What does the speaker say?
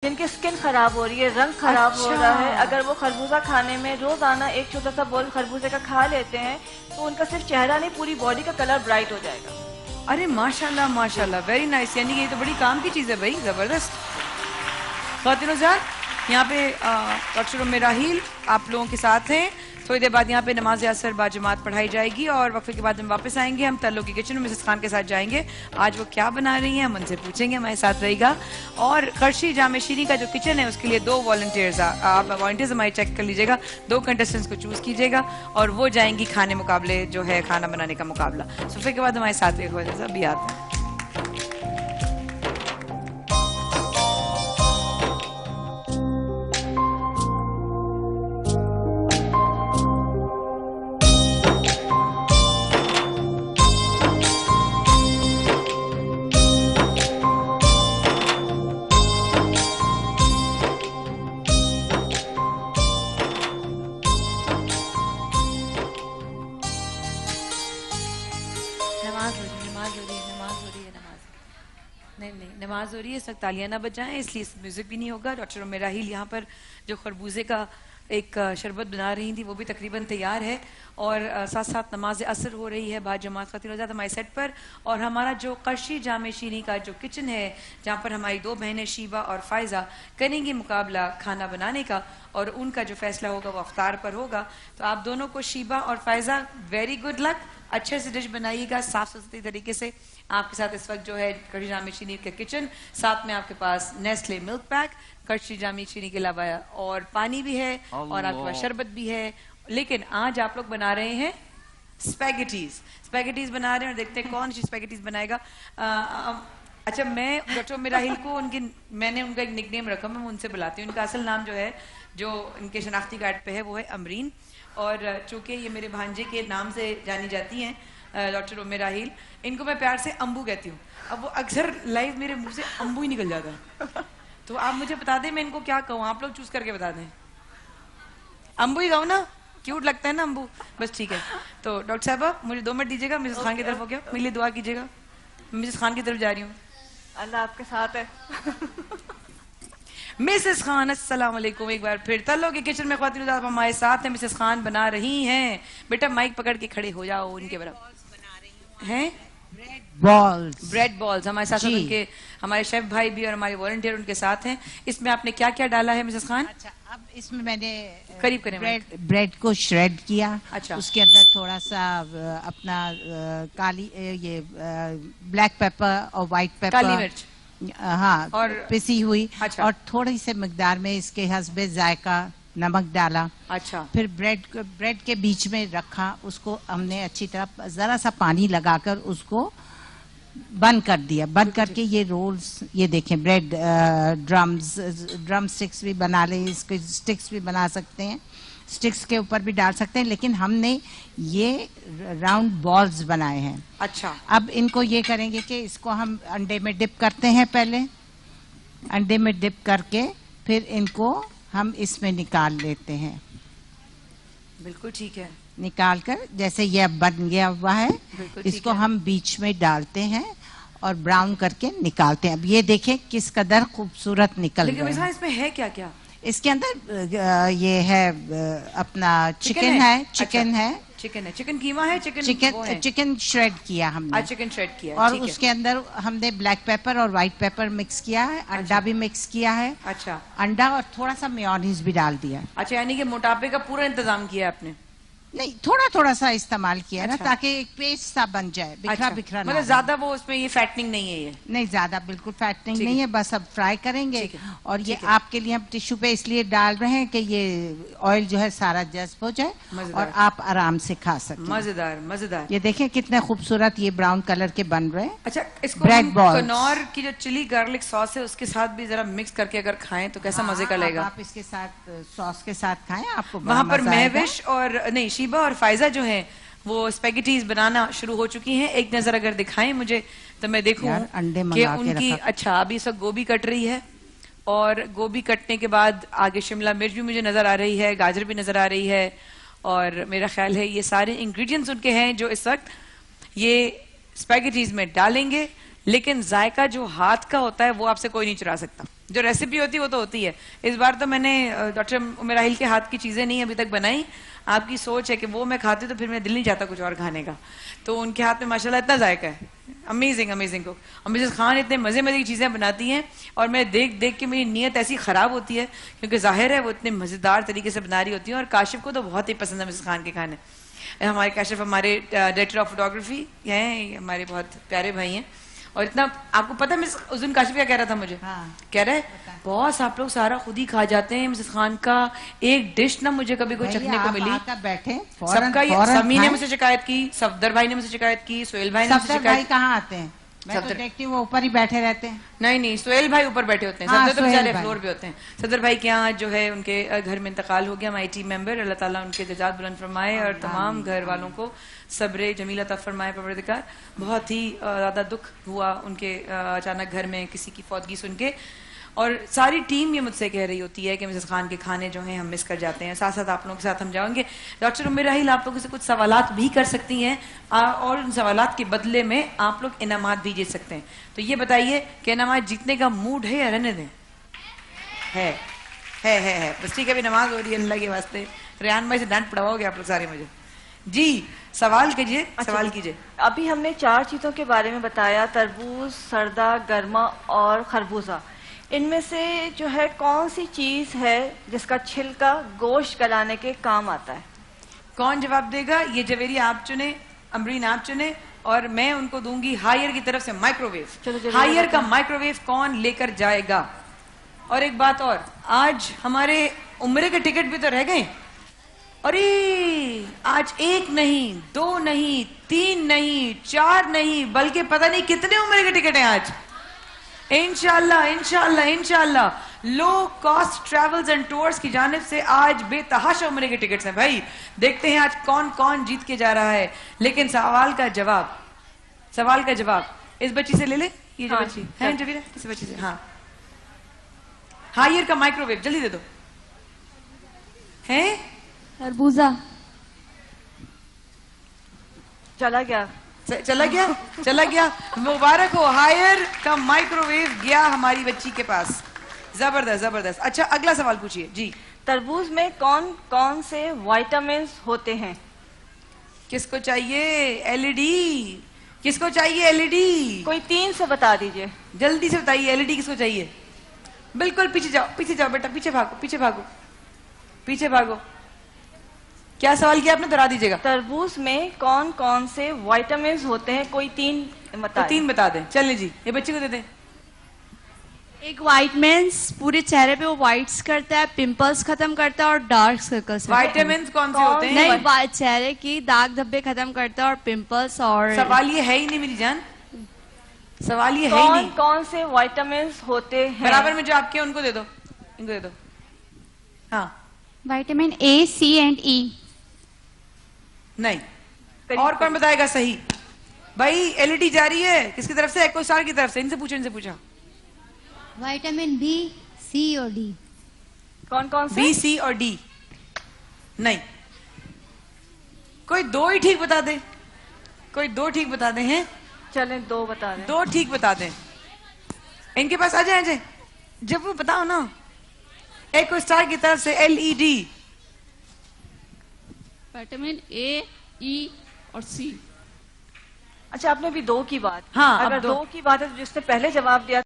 जिनकी स्किन खराब हो रही है, रंग खराब हो रहा है, अगर वो खरबूजा खाने में रोजाना एक छोटा सा बोल खरबूजे का खा लेते हैं तो उनका सिर्फ चेहरा नहीं पूरी बॉडी का कलर ब्राइट हो जाएगा। अरे माशाल्लाह माशाल्लाह, वेरी नाइस। यानी कि ये तो बड़ी काम की चीज़ है भाई, ज़बरदस्त। ख़वातीन-ओ-ज़ात, यहाँ पे डॉक्टर उम्मे राहील आप लोगों के साथ हैं। थोड़ी देर बाद यहाँ पे नमाज असर बाजमात पढ़ाई जाएगी और वक्फे के बाद हम वापस आएंगे। हम तल्लो की किचन में मिसेस खान के साथ जाएंगे। आज वो क्या बना रही हैं हम उनसे पूछेंगे, हमारे साथ रहेगा। और कर्शी जामे शीरी का जो किचन है उसके लिए 2 वॉलंटियर्स, आप वॉलंटियर्स हमारे चेक कर लीजिएगा, 2 कंटेस्टेंट्स को चूज कीजिएगा और वो जाएंगी खाने मुकाबले जो है खाना बनाने का मुकाबला। सुफे के बाद हमारे साथ एक भी आते हैं। नमाज हो रही है, इस वक्त तालियां ना बजाएं, इसलिए म्यूजिक भी नहीं होगा। डॉक्टर उम्मे राहील यहाँ पर जो खरबूजे का एक शरबत बना रही थी वो भी तकरीबन तैयार है और साथ साथ नमाज असर हो रही है बाद जमात ख़वातीन-ओ-ज़ात हमारे सेट पर। और हमारा जो कर्शी जामे शीरी का जो किचन है जहाँ पर हमारी 2 बहनें शीबा और फायजा करेंगी मुकाबला खाना बनाने का और उनका जो फैसला होगा वो अफ्तार पर होगा। तो आप दोनों को शीबा और फायजा वेरी गुड लक, अच्छे से डिश बनाइएगा साफ सुथरी तरीके से। आपके साथ इस वक्त जो है कर्शी जामे शीरी का किचन, साथ में आपके पास नेस्ले मिल्क पैक, कर्शी जामे शीरी के अलावा और पानी भी है और आपके पास शरबत भी है। लेकिन आज आप लोग बना रहे हैं स्पैगेटीज बना रहे हैं और देखते हैं कौन सी स्पैगेटीज बनाएगा। अच्छा, मैं डॉक्टर उम्मे राहील को मैंने उनका एक निकनेम रखा, मैं उनसे बुलाती हूँ। उनका असल नाम जो है जो इनके शनाख्ती कार्ड पे है वो है अमरीन, और चूंकि ये मेरे भांजे के नाम से जानी जाती हैं डॉक्टर उम्मे राहील, इनको मैं प्यार से अम्बू कहती हूँ। अब वो अक्सर लाइव मेरे मुंह से अम्बू ही निकल जाता है। तो आप मुझे बता दें मैं इनको क्या कहूँ, आप लोग चूज करके बता दें। अम्बू ही कहूँ ना, क्यूट लगता है ना अम्बू, बस ठीक है। तो डॉक्टर साहबा मुझे 2 मिनट दीजिएगा, मिसेस खान की तरफ हो गया, मेरे लिए दुआ कीजिएगा। मिसेस खान की तरफ जा रही हूँ। अल्लाह आपके साथ है। मिसेस खान अस्सलाम वालेकुम एक बार फिर। तल्लो के किचन में ख़वातीन-ओ-ज़ात हमारे साथ हैं। मिसेस खान बना रही हैं, बेटा माइक पकड़ के खड़े हो जाओ उनके बराबर हैं। ब्रेड बॉल्स हमारे साथ उनके हमारे शेफ भाई भी और हमारे वॉलंटियर उनके साथ हैं। इसमें आपने क्या क्या डाला है मिसेस खान? अच्छा, अब इसमें मैंने करीब करें ब्रेड को श्रेड किया। अच्छा, उसके अंदर थोड़ा सा अपना काली ये ब्लैक पेपर और व्हाइट पेपर, काली मिर्च, हाँ, और पिसी हुई। अच्छा, और थोड़ी से मिकदार में इसके हस्बे जायका नमक डाला। अच्छा, फिर ब्रेड के बीच में रखा, उसको हमने अच्छी तरह जरा सा पानी लगाकर उसको बंद कर दिया। बंद करके ये रोल्स, ये देखें ब्रेड ड्रम स्टिक्स भी बना ले, इसके स्टिक्स भी बना सकते हैं, स्टिक्स के ऊपर भी डाल सकते हैं, लेकिन हमने ये राउंड बॉल्स बनाए हैं। अच्छा, अब इनको ये करेंगे कि इसको हम अंडे में डिप करते हैं। पहले अंडे में डिप करके फिर इनको हम इसमें निकाल लेते हैं। बिल्कुल ठीक है। निकाल कर जैसे ये बन गया हुआ है, इसको हम बीच में डालते हैं और ब्राउन करके निकालते हैं। अब ये देखें किस कदर खूबसूरत निकल रहा है। लेकिन इसमें है क्या क्या? इसके अंदर ये है अपना चिकन है, चिकन है, चिकन कीमा है, चिकन श्रेड किया हमने। चिकन श्रेड किया और उसके अंदर हमने ब्लैक पेपर और व्हाइट पेपर मिक्स किया है, अंडा भी मिक्स किया है। अच्छा, अंडा और थोड़ा सा मेयोनीज भी डाल दिया। अच्छा, यानी कि मोटापे का पूरा इंतजाम किया आपने? नहीं, थोड़ा थोड़ा सा इस्तेमाल किया ना, ताकि एक पेस्ट सा बन जाए, बिखरा बिखरा ना। मतलब ज्यादा वो उसमें ये फैटनिंग नहीं है? ये नहीं, ज्यादा बिल्कुल फैटनिंग नहीं है। बस अब फ्राई करेंगे और ये आपके लिए हम टिश्यू पे इसलिए डाल रहे हैं कि ये ऑयल जो है सारा जज्ब हो जाए और आप आराम से खा सकें। मजेदार मजेदार। ये देखें कितने खूबसूरत ये ब्राउन कलर के बन रहे हैं। अच्छा, इसको ब्रेड बॉल कनौर की जो चिली गार्लिक सॉस है उसके साथ भी जरा मिक्स करके अगर खाएं तो कैसा मजे का लगेगा? आप इसके साथ सॉस के साथ खाएं, आपको वहां पर महविश और नहीं शीबा और फायजा जो है वो स्पैगेटीज बनाना शुरू हो चुकी हैं। एक नजर अगर दिखाएं मुझे तो मैं देखूं कि उनकी। अच्छा, अभी सब गोभी कट रही है और गोभी कटने के बाद आगे शिमला मिर्च भी मुझे नजर आ रही है, गाजर भी नजर आ रही है और मेरा ख्याल है ये सारे इंग्रेडिएंट्स उनके हैं जो इस वक्त ये स्पैगेटीज में डालेंगे। लेकिन जायका जो हाथ का होता है वो आपसे कोई नहीं चुरा सकता। जो रेसिपी होती है वो तो होती है। इस बार तो मैंने डॉक्टर उमेराहिल के हाथ की चीजें नहीं अभी तक बनाई। आपकी सोच है कि वो मैं खाती तो फिर मेरा दिल नहीं चाहता कुछ और खाने का। तो उनके हाथ में माशाल्लाह इतना जायका है, अमेजिंग अमेजिंग कुक। और मिसेस खान इतने मजे मजे की चीजें बनाती हैं और मैं देख देख के मेरी नीयत ऐसी खराब होती है, क्योंकि जाहिर है वो इतने मजेदार तरीके से बना रही होती है। और काशिफ को तो बहुत ही पसंद है मिसेस खान के खाने। हमारे काशिफ हमारे डायरेक्टर ऑफ फोटोग्राफी हैं, हमारे बहुत प्यारे भाई हैं। और इतना आपको पता है उस दिन काशिफ क्या कह रहा था मुझे? कह रहे बॉस आप लोग सारा खुद ही खा जाते हैं, मिसेस खान का एक डिश ना मुझे कभी कोई चखने को मिली। बैठे सबका समी ने मुझसे शिकायत की, सफदर भाई ने मुझसे शिकायत की, सोहेल भाई ने मुझसे शिकायत। कहाँ आते हैं? मैं तो देखती हूँ वो ऊपर ही बैठे रहते हैं। नहीं सोहेल भाई ऊपर बैठे होते हैं, सफदर तो बेचारे फ्लोर पे होते हैं। सफदर भाई के यहाँ जो है उनके घर में इंतकाल हो गया, हमारी टीम मेंबर, अल्लाह ताला उनके जजात बुलंद फरमाए और तमाम घर वालों को सब्र जमील अता फरमाए परवरदिगार। बहुत ही ज्यादा दुख हुआ उनके अचानक घर में किसी की फौतगी सुन के। और सारी टीम ये मुझसे कह रही होती है कि मिसेस खान के खाने जो हैं हम मिस कर जाते हैं। साथ साथ आप लोगों के साथ हम जाएंगे। डॉक्टर उमेराहिल आप लोगों से कुछ सवालात भी कर सकती हैं और उन सवालात के बदले में आप लोग इनामात भी जीत सकते हैं। तो ये बताइए कि इनामात जीतने का मूड है या रहने दें? है बस ठीक है। अभी नमाज हो रही है अल्लाह के वास्ते। रेहान भाई से डांट पड़वाओगे आप लोग सारे मुझे। जी सवाल कीजिए। सवाल कीजिए। अभी हमने 4 चीजों के बारे में बताया, तरबूज, सरदा, गर्मा और खरबूजा। इनमें से जो है कौन सी चीज है जिसका छिलका गोश्त गलाने के काम आता है? कौन जवाब देगा? ये जवेरी आप चुने, अमरीन आप चुने और मैं उनको दूंगी हायर की तरफ से माइक्रोवेव। हायर का माइक्रोवेव कौन लेकर जाएगा? और एक बात और, आज हमारे उम्रे के टिकट भी तो रह गए। अरे आज 1 नहीं 2 नहीं 3 नहीं 4 नहीं बल्कि पता नहीं कितने उम्रे के टिकट हैं आज। इंशाल्लाह इंशाल्लाह इंशाल्लाह low cost travels and tours की जानिब से आज बेतहाशा उम्रे के टिकट्स हैं भाई। देखते हैं आज कौन कौन जीत के जा रहा है। लेकिन सवाल का जवाब इस बच्ची से ले ले। ये जो बच्ची है जवीरा, इस बच्ची से। हाँ हायर का माइक्रोवेव जल्दी दे दो। हैं खरबूजा। चला गया। मुबारक हो, हायर का माइक्रोवेव गया हमारी बच्ची के पास। जबरदस्त। अच्छा अगला सवाल पूछिए जी। तरबूज में कौन कौन से विटामिन होते हैं? किसको चाहिए एलईडी? किसको चाहिए एलईडी? कोई 3 से बता दीजिए। जल्दी से बताइए एलईडी किसको चाहिए? बिल्कुल पीछे जाओ बेटा, पीछे भागो। क्या सवाल किया आपने? दोहरा दीजिएगा। तरबूज में कौन कौन से विटामिन होते हैं? कोई 3 बताएं। 3 बता दें। चलिए जी ये बच्चे को दे दें। एक विटामिन्स पूरे चेहरे पे वो व्हाइट्स करता है, पिंपल्स खत्म करता है और डार्क सर्कल्स। विटामिन्स कौन से होते हैं? नहीं चेहरे की दाग धब्बे खत्म करता है और पिंपल्स। और सवाल ये है ही नहीं मेरी जान, सवाल ये है ही नहीं। कौन से विटामिन होते हैं? बराबर में जो आपके उनको दे दो, इनको दे दो। हाँ विटामिन ए, सी एंड ई। नहीं। और कौन बताएगा सही? भाई एलईडी जारी है किसकी तरफ से? एको स्टार की तरफ से। इनसे पूछा। विटामिन बी, सी और डी। कौन से? बी, सी और डी। नहीं, कोई 2 ही ठीक बता दे। हैं? चलें 2 बता दें। 2 ठीक बता दें। इनके पास आ जाए जब वो बताओ ना। एको स्टार की तरफ से एलईडी। विटामिन ए, ई और सी। अच्छा आपने अभी 2 की बात। हाँ, अगर 2 की बात है तो जिसने पहले जवाब दिया